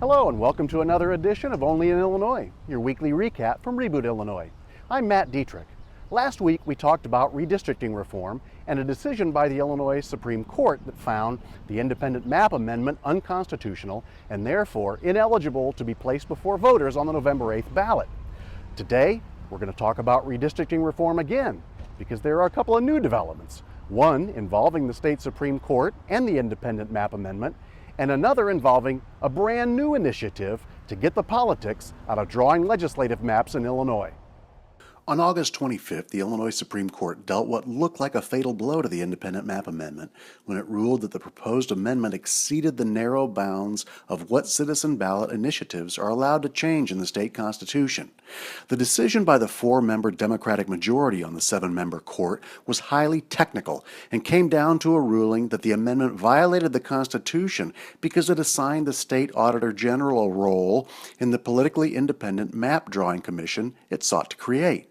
Hello and welcome to another edition of Only in Illinois, your weekly recap from Reboot Illinois. I'm Matt Dietrich. Last week we talked about redistricting reform and a decision by the Illinois Supreme Court that found the independent map amendment unconstitutional and therefore ineligible to be placed before voters on the November 8th ballot. Today we're going to talk about redistricting reform again because there are a couple of new developments. One involving the state Supreme Court and the independent map amendment, and another involving a brand new initiative to get the politics out of drawing legislative maps in Illinois. On August 25th, the Illinois Supreme Court dealt what looked like a fatal blow to the independent map amendment when it ruled that the proposed amendment exceeded the narrow bounds of what citizen ballot initiatives are allowed to change in the state constitution. The decision by the four-member Democratic majority on the seven-member court was highly technical and came down to a ruling that the amendment violated the Constitution because it assigned the state auditor general a role in the politically independent map drawing commission it sought to create.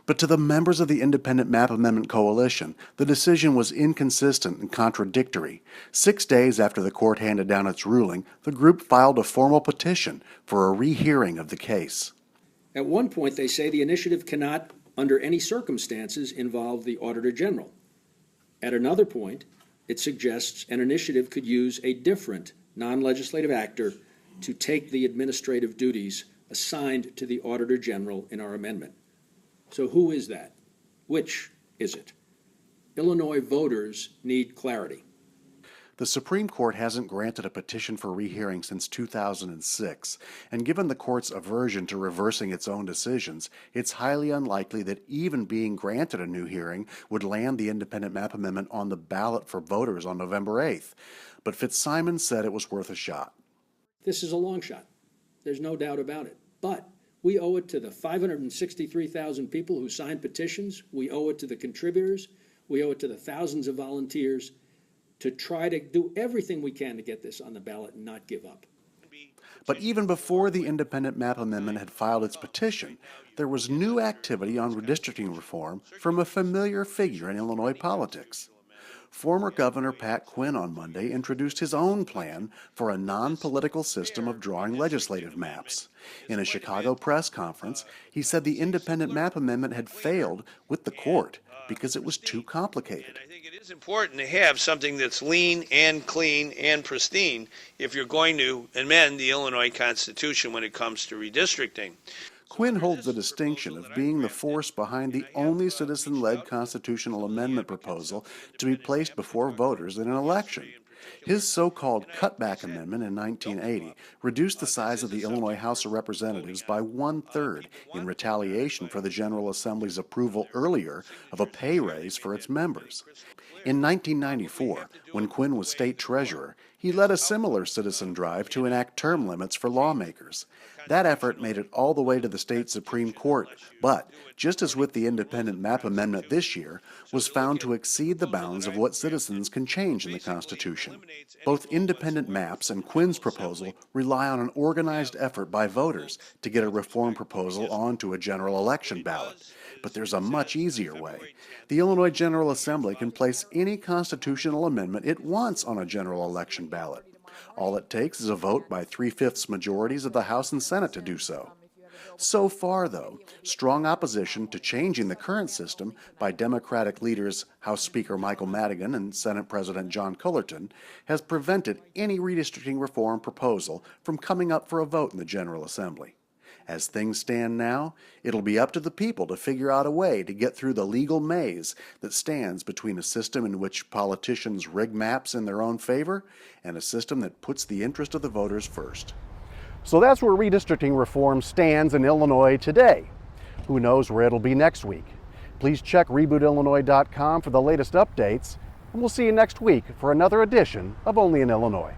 But to the members of the Independent Map Amendment Coalition, the decision was inconsistent and contradictory. 6 days after the court handed down its ruling, the group filed a formal petition for a rehearing of the case. At one point, they say the initiative cannot, under any circumstances, involve the Auditor General. At another point, it suggests an initiative could use a different non-legislative actor to take the administrative duties assigned to the Auditor General in our amendment. So who is that? Which is it? Illinois voters need clarity. The Supreme Court hasn't granted a petition for rehearing since 2006, and given the court's aversion to reversing its own decisions, it's highly unlikely that even being granted a new hearing would land the independent map amendment on the ballot for voters on November 8th. But Fitzsimon said it was worth a shot. This is a long shot. There's no doubt about it. But we owe it to the 563,000 people who signed petitions. We owe it to the contributors. We owe it to the thousands of volunteers to try to do everything we can to get this on the ballot and not give up. But even before the independent map amendment had filed its petition, there was new activity on redistricting reform from a familiar figure in Illinois politics. Former Governor Pat Quinn on Monday introduced his own plan for a non-political system of drawing legislative maps. In a Chicago press conference, he said the independent map amendment had failed with the court because it was too complicated. I think it is important to have something that's lean and clean and pristine if you're going to amend the Illinois Constitution when it comes to redistricting. Quinn holds the distinction of being the force behind the only citizen-led constitutional amendment proposal to be placed before voters in an election. His so-called cutback amendment in 1980 reduced the size of the Illinois House of Representatives by 1/3 in retaliation for the General Assembly's approval earlier of a pay raise for its members. In 1994, when Quinn was state treasurer, he led a similar citizen drive to enact term limits for lawmakers. That effort made it all the way to the state Supreme Court, but, just as with the independent map amendment this year, was found to exceed the bounds of what citizens can change in the Constitution. Both independent maps and Quinn's proposal rely on an organized effort by voters to get a reform proposal onto a general election ballot. But there's a much easier way. The Illinois General Assembly can place any constitutional amendment it wants on a general election ballot. All it takes is a vote by 3/5 majorities of the House and Senate to do so. So far, though, strong opposition to changing the current system by Democratic leaders House Speaker Michael Madigan and Senate President John Cullerton has prevented any redistricting reform proposal from coming up for a vote in the General Assembly. As things stand now, it'll be up to the people to figure out a way to get through the legal maze that stands between a system in which politicians rig maps in their own favor and a system that puts the interest of the voters first. So that's where redistricting reform stands in Illinois today. Who knows where it'll be next week? Please check rebootillinois.com for the latest updates, and we'll see you next week for another edition of Only in Illinois.